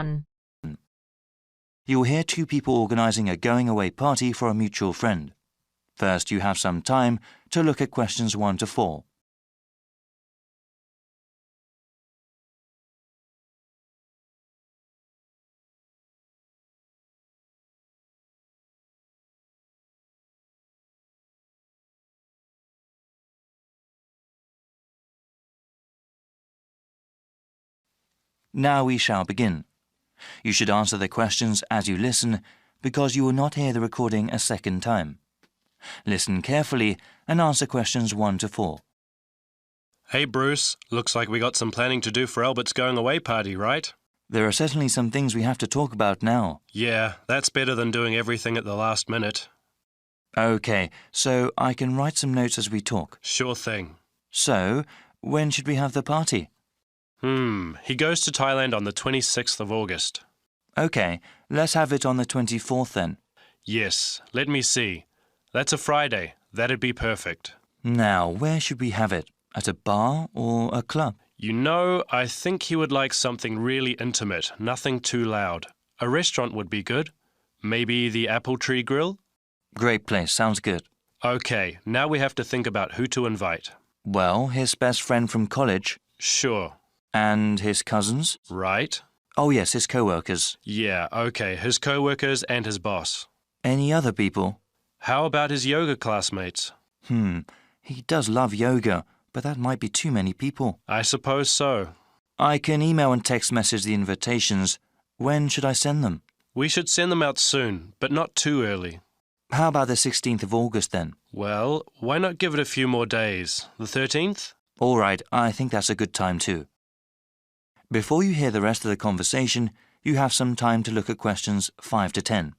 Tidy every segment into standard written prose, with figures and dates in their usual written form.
fun. You'll hear two people organizing a going-away party for a mutual friend. First, you have some time to look at questions 1 to 4. Now we shall begin. You should answer the questions as you listen because you will not hear the recording a second time. Listen carefully and answer questions 1 to 4. Hey Bruce, looks like we got some planning to do for Albert's going-away party, right? There are certainly some things we have to talk about now. Yeah, that's better than doing everything at the last minute. Okay, so I can write some notes as we talk. Sure thing. So, when should we have the party? He goes to Thailand on the 26th of August. Okay, let's have it on the 24th then. Yes, let me see. That's a Friday. That'd be perfect. Now, where should we have it? At a bar or a club? You know, I think he would like something really intimate, nothing too loud. A restaurant would be good. Maybe the Apple Tree Grill? Great place, sounds good. Okay, now we have to think about who to invite. Well, his best friend from college. Sure. And his cousins? Right. Oh yes, his co-workers. Yeah, okay, his co-workers and his boss. Any other people? How about his yoga classmates? He does love yoga, but that might be too many people. I suppose so. I can email and text message the invitations. When should I send them? We should send them out soon, but not too early. How about the 16th of August then? Well, why not give it a few more days? The 13th? All right, I think that's a good time too. Before you hear the rest of the conversation, you have some time to look at questions 5 to 10.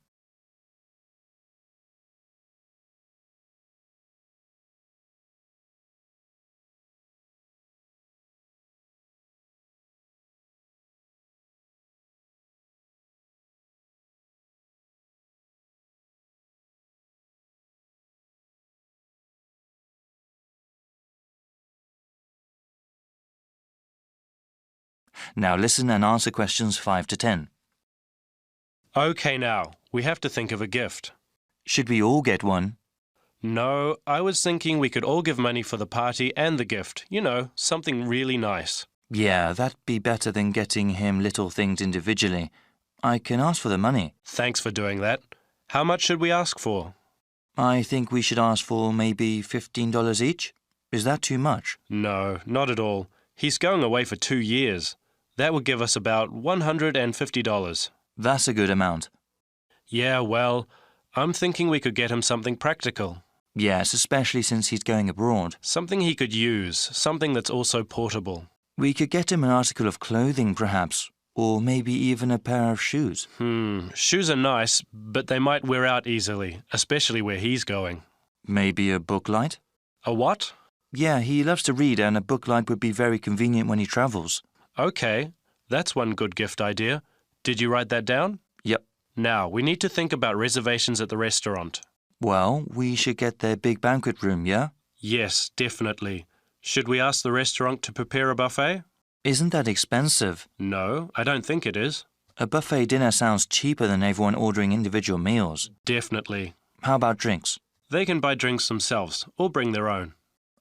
Now listen and answer questions 5 to 10. Okay now, we have to think of a gift. Should we all get one? No, I was thinking we could all give money for the party and the gift. You know, something really nice. Yeah, that'd be better than getting him little things individually. I can ask for the money. Thanks for doing that. How much should we ask for? I think we should ask for maybe $15 each. Is that too much? No, not at all. He's going away for 2 years. That would give us about $150. That's a good amount. Yeah, well, I'm thinking we could get him something practical. Yes, especially since he's going abroad. Something he could use, something that's also portable. We could get him an article of clothing, perhaps, or maybe even a pair of shoes. Shoes are nice, but they might wear out easily, especially where he's going. Maybe a book light? A what? Yeah, he loves to read and a book light would be very convenient when he travels. Okay, that's one good gift idea. Did you write that down? Yep. Now, we need to think about reservations at the restaurant. Well, we should get their big banquet room, yeah? Yes, definitely. Should we ask the restaurant to prepare a buffet? Isn't that expensive? No, I don't think it is. A buffet dinner sounds cheaper than everyone ordering individual meals. Definitely. How about drinks? They can buy drinks themselves or bring their own.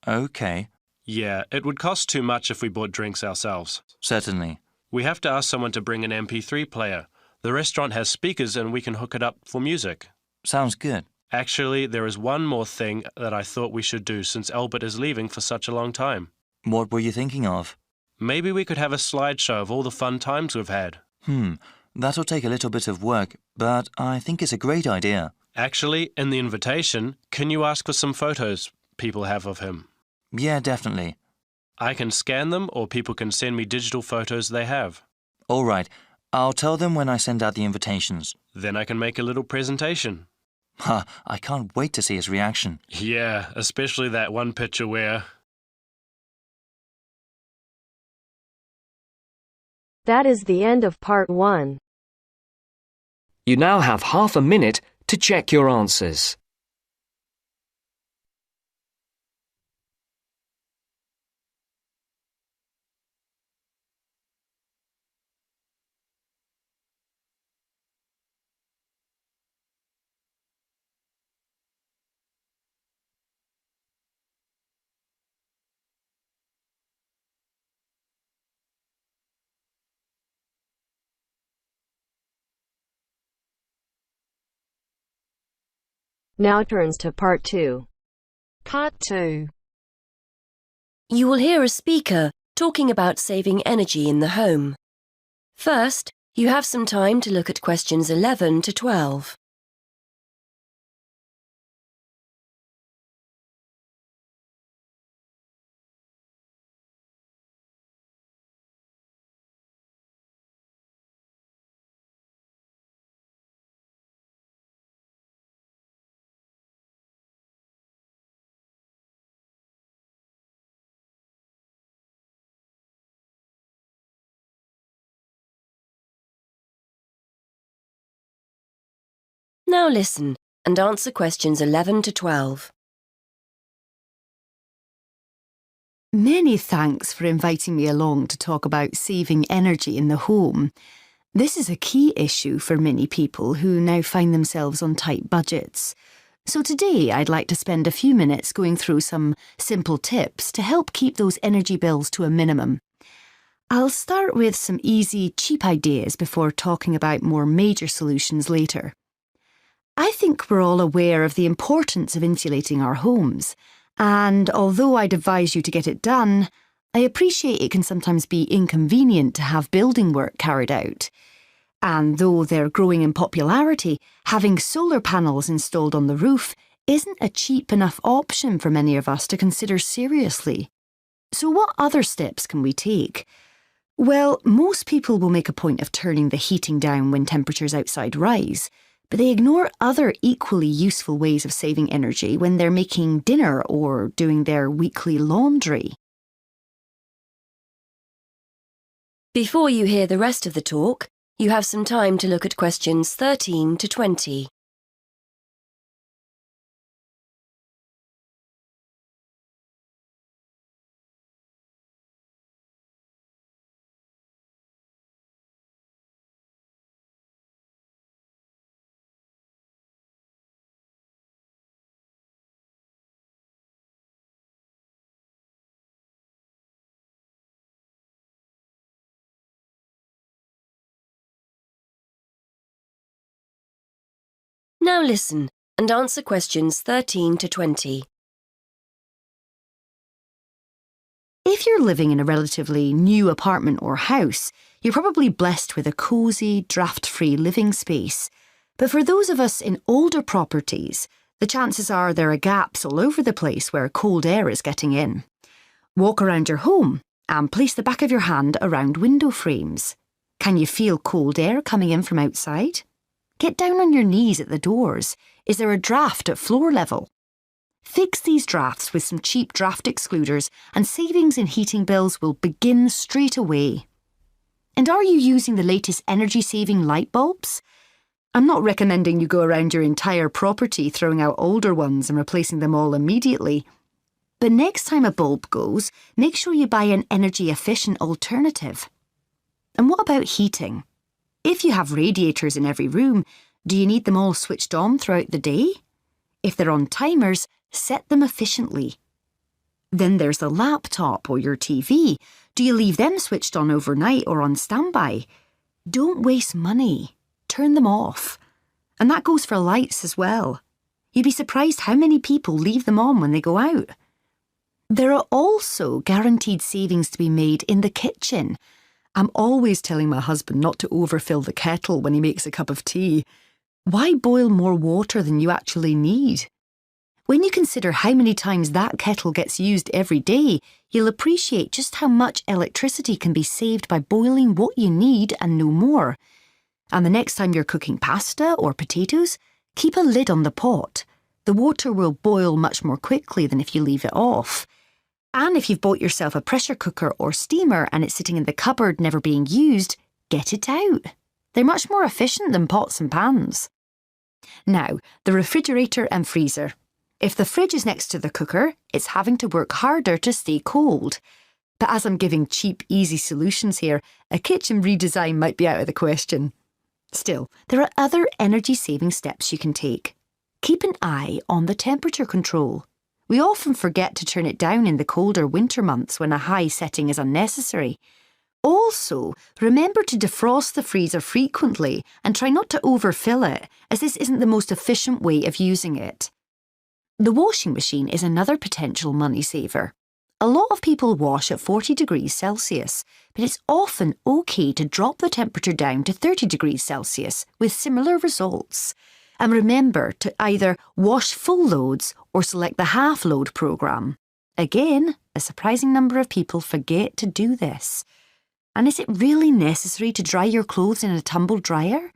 Okay. Yeah, it would cost too much if we bought drinks ourselves. Certainly. We have to ask someone to bring an MP3 player. The restaurant has speakers and we can hook it up for music. Sounds good. Actually, there is one more thing that I thought we should do since Albert is leaving for such a long time. What were you thinking of? Maybe we could have a slideshow of all the fun times we've had. That'll take a little bit of work, but I think it's a great idea. Actually, in the invitation, can you ask for some photos people have of him? Yeah, definitely. I can scan them or people can send me digital photos they have. All right. I'll tell them when I send out the invitations. Then I can make a little presentation. I can't wait to see his reaction. Yeah, especially that one picture where... That is the end of part 1. You now have half a minute to check your answers. Now turns to part 2. Part 2. You will hear a speaker talking about saving energy in the home. First, you have some time to look at questions 11 to 12. Now listen and answer questions 11 to 12. Many thanks for inviting me along to talk about saving energy in the home. This is a key issue for many people who now find themselves on tight budgets. So today I'd like to spend a few minutes going through some simple tips to help keep those energy bills to a minimum. I'll start with some easy, cheap ideas before talking about more major solutions later. I think we're all aware of the importance of insulating our homes, and although I'd advise you to get it done, I appreciate it can sometimes be inconvenient to have building work carried out. And though they're growing in popularity, having solar panels installed on the roof isn't a cheap enough option for many of us to consider seriously. So what other steps can we take? Well, most people will make a point of turning the heating down when temperatures outside rise, but they ignore other equally useful ways of saving energy when they're making dinner or doing their weekly laundry. Before you hear the rest of the talk, you have some time to look at questions 13 to 20. Now listen and answer questions 13 to 20. If you're living in a relatively new apartment or house, you're probably blessed with a cosy, draft-free living space. But for those of us in older properties, the chances are there are gaps all over the place where cold air is getting in. Walk around your home and place the back of your hand around window frames. Can you feel cold air coming in from outside? Get down on your knees at the doors. Is there a draft at floor level? Fix these drafts with some cheap draft excluders and savings in heating bills will begin straight away. And are you using the latest energy-saving light bulbs? I'm not recommending you go around your entire property throwing out older ones and replacing them all immediately. But next time a bulb goes, make sure you buy an energy-efficient alternative. And what about heating? If you have radiators in every room, do you need them all switched on throughout the day? If they're on timers, set them efficiently. Then there's the laptop or your TV. Do you leave them switched on overnight or on standby? Don't waste money. Turn them off. And that goes for lights as well. You'd be surprised how many people leave them on when they go out. There are also guaranteed savings to be made in the kitchen. I'm always telling my husband not to overfill the kettle when he makes a cup of tea. Why boil more water than you actually need? When you consider how many times that kettle gets used every day, you'll appreciate just how much electricity can be saved by boiling what you need and no more. And the next time you're cooking pasta or potatoes, keep a lid on the pot. The water will boil much more quickly than if you leave it off. And if you've bought yourself a pressure cooker or steamer and it's sitting in the cupboard never being used, get it out. They're much more efficient than pots and pans. Now, the refrigerator and freezer. If the fridge is next to the cooker, it's having to work harder to stay cold. But as I'm giving cheap, easy solutions here, a kitchen redesign might be out of the question. Still, there are other energy-saving steps you can take. Keep an eye on the temperature control. We often forget to turn it down in the colder winter months when a high setting is unnecessary. Also, remember to defrost the freezer frequently and try not to overfill it, as this isn't the most efficient way of using it. The washing machine is another potential money saver. A lot of people wash at 40 degrees Celsius, but it's often okay to drop the temperature down to 30 degrees Celsius with similar results. And remember to either wash full loads or select the half load programme. Again, a surprising number of people forget to do this. And is it really necessary to dry your clothes in a tumble dryer?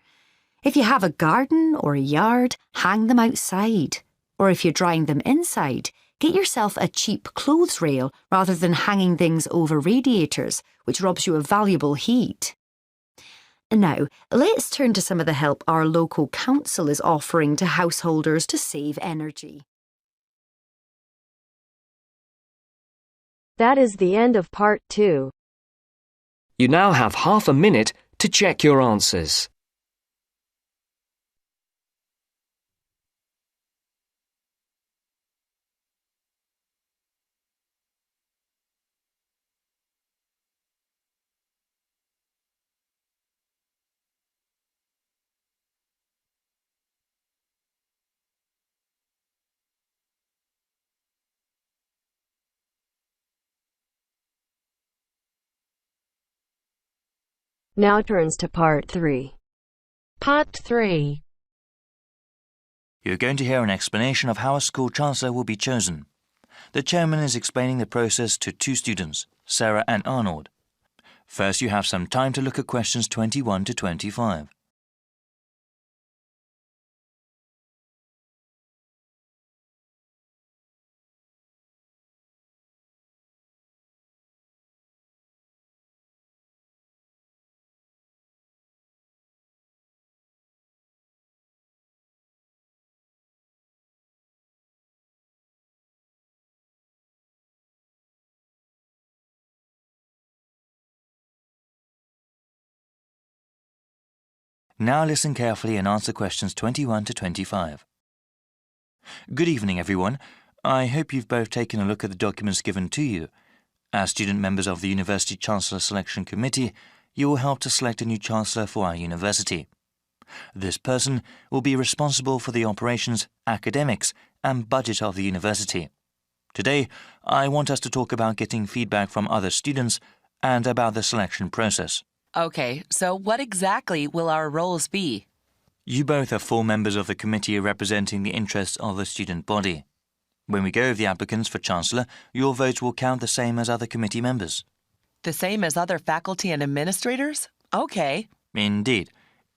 If you have a garden or a yard, hang them outside. Or if you're drying them inside, get yourself a cheap clothes rail rather than hanging things over radiators, which robs you of valuable heat. Now, let's turn to some of the help our local council is offering to householders to save energy. That is the end of part 2. You now have half a minute to check your answers. Now turns to part 3. Part 3. You're going to hear an explanation of how a school chancellor will be chosen. The chairman is explaining the process to two students, Sarah and Arnold. First, you have some time to look at questions 21 to 25. Now listen carefully and answer questions 21 to 25. Good evening, everyone. I hope you've both taken a look at the documents given to you. As student members of the University Chancellor Selection Committee, you will help to select a new chancellor for our university. This person will be responsible for the operations, academics, and budget of the university. Today, I want us to talk about getting feedback from other students and about the selection process. Okay, so what exactly will our roles be? You both are full members of the committee representing the interests of the student body. When we go over the applicants for Chancellor, your votes will count the same as other committee members. The same as other faculty and administrators? Okay. Indeed.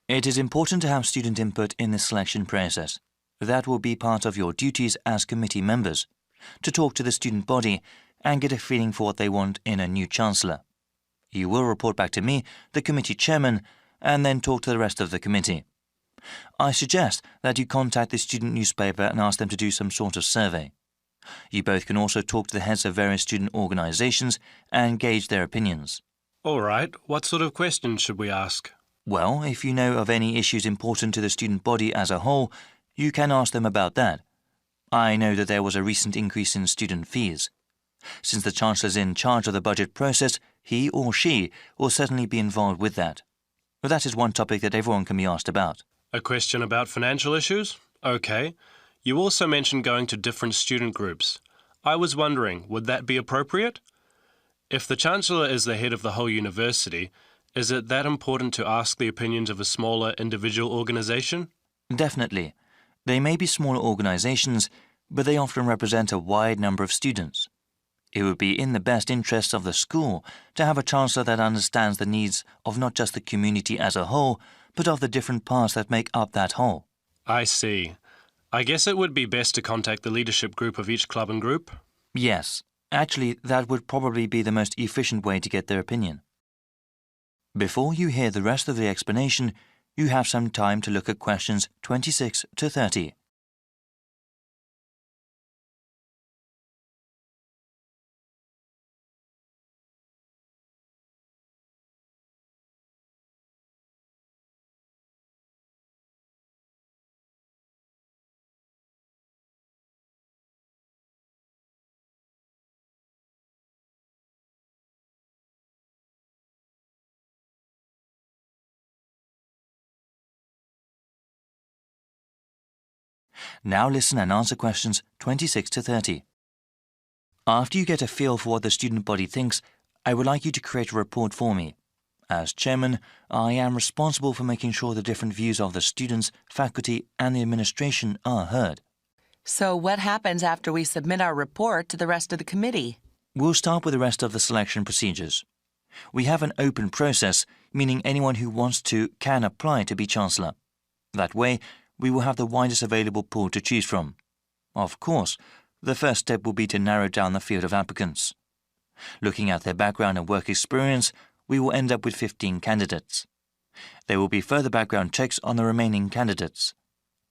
It is important to have student input in the selection process. That will be part of your duties as committee members, to talk to the student body and get a feeling for what they want in a new Chancellor. You will report back to me, the committee chairman, and then talk to the rest of the committee. I suggest that you contact the student newspaper and ask them to do some sort of survey. You both can also talk to the heads of various student organisations and gauge their opinions. All right, what sort of questions should we ask? Well, if you know of any issues important to the student body as a whole, you can ask them about that. I know that there was a recent increase in student fees. Since the Chancellor is in charge of the budget process, he or she will certainly be involved with that. But that is one topic that everyone can be asked about. A question about financial issues? Okay. You also mentioned going to different student groups. I was wondering, would that be appropriate? If the Chancellor is the head of the whole university, is it that important to ask the opinions of a smaller individual organisation? Definitely. They may be smaller organisations, but they often represent a wide number of students. It would be in the best interests of the school to have a chancellor that understands the needs of not just the community as a whole, but of the different parts that make up that whole. I see. I guess it would be best to contact the leadership group of each club and group. Yes, actually, that would probably be the most efficient way to get their opinion. Before you hear the rest of the explanation, you have some time to look at questions 26 to 30. Now listen and answer questions 26 to 30. After you get a feel for what the student body thinks, I would like you to create a report for me. As chairman, I am responsible for making sure the different views of the students, faculty, and the administration are heard. So what happens after we submit our report to the rest of the committee? We'll start with the rest of the selection procedures. We have an open process, meaning anyone who wants to can apply to be Chancellor. That way, we will have the widest available pool to choose from. Of course, the first step will be to narrow down the field of applicants. Looking at their background and work experience, we will end up with 15 candidates. There will be further background checks on the remaining candidates.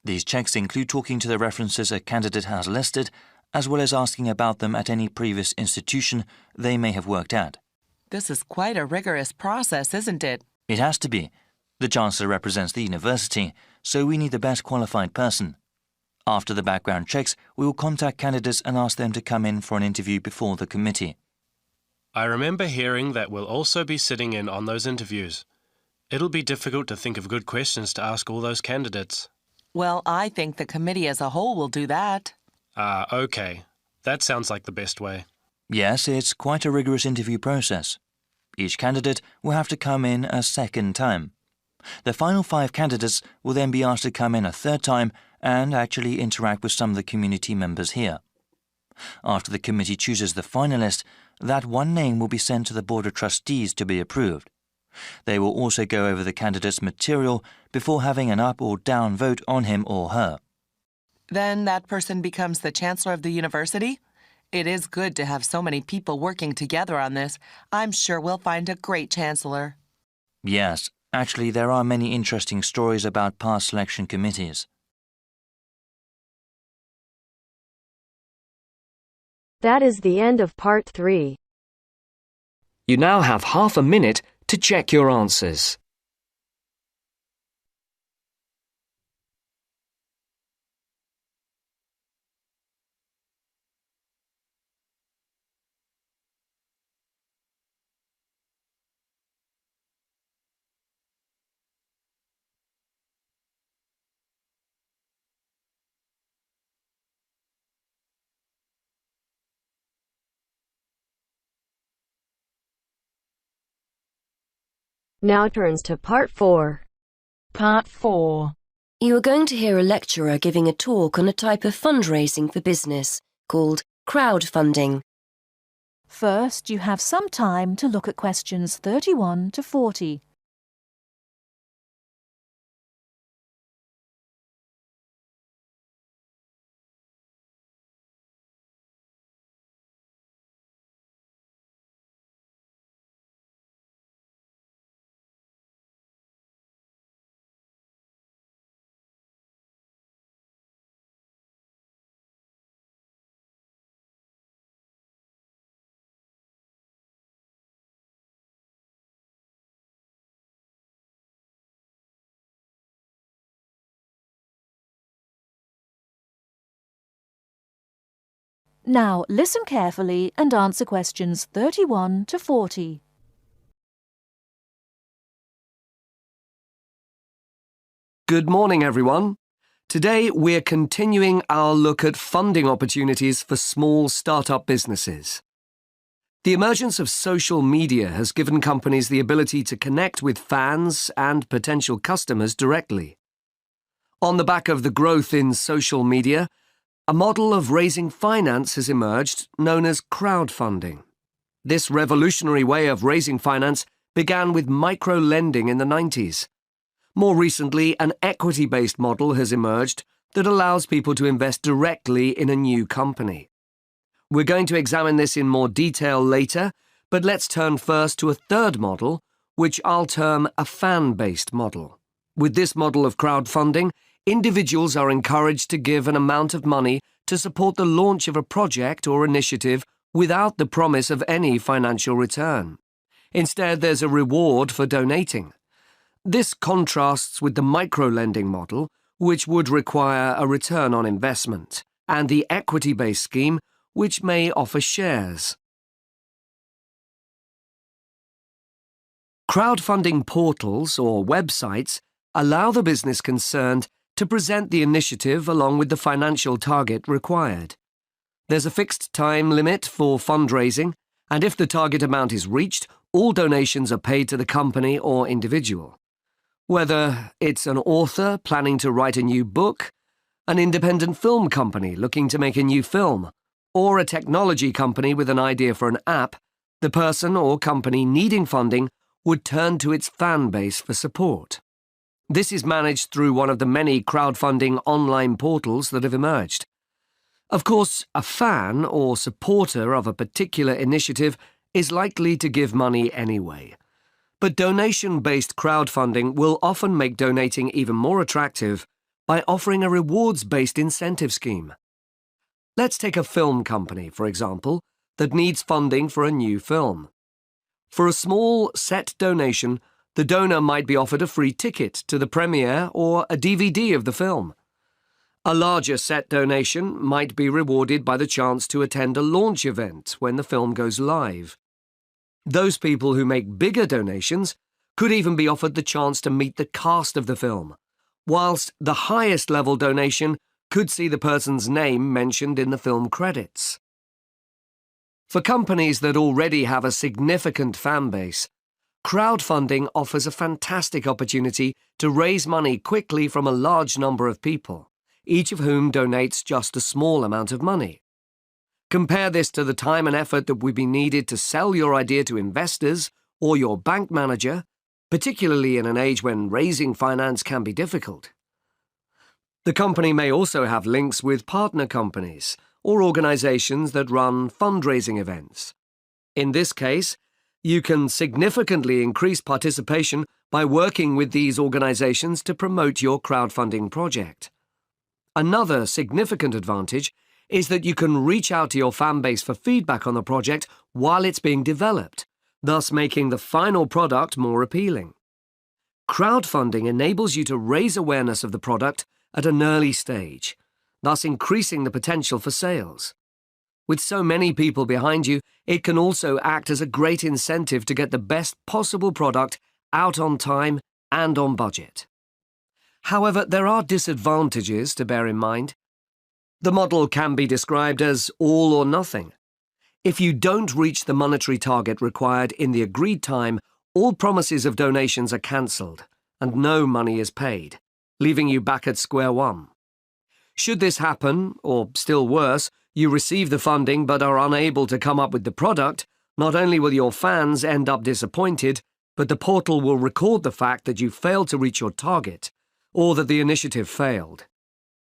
These checks include talking to the references a candidate has listed, as well as asking about them at any previous institution they may have worked at. This is quite a rigorous process, isn't it? It has to be. The Chancellor represents the university, so we need the best qualified person. After the background checks, we will contact candidates and ask them to come in for an interview before the committee. I remember hearing that we'll also be sitting in on those interviews. It'll be difficult to think of good questions to ask all those candidates. Well, I think the committee as a whole will do that. Okay. That sounds like the best way. Yes, it's quite a rigorous interview process. Each candidate will have to come in a second time. The final 5 candidates will then be asked to come in a third time and actually interact with some of the community members here. After the committee chooses the finalist, that one name will be sent to the Board of Trustees to be approved. They will also go over the candidate's material before having an up or down vote on him or her. Then that person becomes the Chancellor of the university? It is good to have so many people working together on this. I'm sure we'll find a great Chancellor. Yes, actually there are many interesting stories about past selection committees. That is the end of part 3. You now have half a minute to check your answers. Now turns to part 4. Part 4. You are going to hear a lecturer giving a talk on a type of fundraising for business called crowdfunding. First, you have some time to look at questions 31 to 40. Now listen carefully and answer questions 31 to 40. Good morning, everyone. Today we're continuing our look at funding opportunities for small startup businesses. The emergence of social media has given companies the ability to connect with fans and potential customers directly. On the back of the growth in social media, a model of raising finance has emerged known as crowdfunding. This revolutionary way of raising finance began with micro-lending in the 90s. More recently, an equity-based model has emerged that allows people to invest directly in a new company. We're going to examine this in more detail later, but let's turn first to a third model, which I'll term a fan-based model. With this model of crowdfunding, individuals are encouraged to give an amount of money to support the launch of a project or initiative without the promise of any financial return. Instead, there's a reward for donating. This contrasts with the micro-lending model, which would require a return on investment, and the equity-based scheme, which may offer shares. Crowdfunding portals or websites allow the business concerned to present the initiative along with the financial target required. There's a fixed time limit for fundraising, and if the target amount is reached, all donations are paid to the company or individual. Whether it's an author planning to write a new book, an independent film company looking to make a new film, or a technology company with an idea for an app, the person or company needing funding would turn to its fan base for support. This is managed through one of the many crowdfunding online portals that have emerged. Of course, a fan or supporter of a particular initiative is likely to give money anyway. But donation-based crowdfunding will often make donating even more attractive by offering a rewards-based incentive scheme. Let's take a film company, for example, that needs funding for a new film. For a small set donation, the donor might be offered a free ticket to the premiere or a DVD of the film. A larger set donation might be rewarded by the chance to attend a launch event when the film goes live. Those people who make bigger donations could even be offered the chance to meet the cast of the film, whilst the highest level donation could see the person's name mentioned in the film credits. For companies that already have a significant fan base, crowdfunding offers a fantastic opportunity to raise money quickly from a large number of people, each of whom donates just a small amount of money. Compare this to the time and effort that would be needed to sell your idea to investors or your bank manager, particularly in an age when raising finance can be difficult. The company may also have links with partner companies or organizations that run fundraising events. In this case, you can significantly increase participation by working with these organizations to promote your crowdfunding project. Another significant advantage is that you can reach out to your fan base for feedback on the project while it's being developed, thus making the final product more appealing. Crowdfunding enables you to raise awareness of the product at an early stage, thus increasing the potential for sales. With so many people behind you, it can also act as a great incentive to get the best possible product out on time and on budget. However, there are disadvantages to bear in mind. The model can be described as all or nothing. If you don't reach the monetary target required in the agreed time, all promises of donations are cancelled and no money is paid, leaving you back at square one. Should this happen, or still worse, you receive the funding but are unable to come up with the product, not only will your fans end up disappointed, but the portal will record the fact that you failed to reach your target, or that the initiative failed.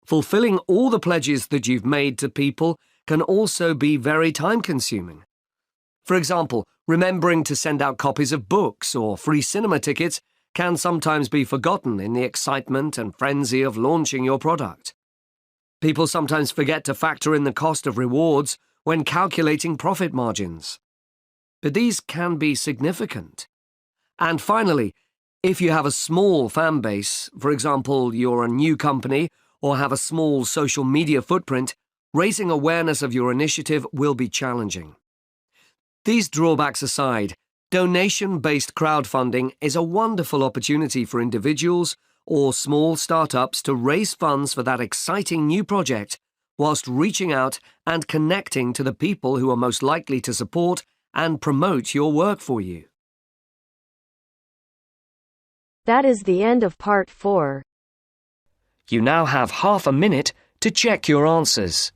Fulfilling all the pledges that you've made to people can also be very time-consuming. For example, remembering to send out copies of books or free cinema tickets can sometimes be forgotten in the excitement and frenzy of launching your product. People sometimes forget to factor in the cost of rewards when calculating profit margins. But these can be significant. And finally, if you have a small fan base, for example, you're a new company or have a small social media footprint, raising awareness of your initiative will be challenging. These drawbacks aside, donation-based crowdfunding is a wonderful opportunity for individuals or small startups to raise funds for that exciting new project whilst reaching out and connecting to the people who are most likely to support and promote your work for you. That is the end of part 4. You now have half a minute to check your answers.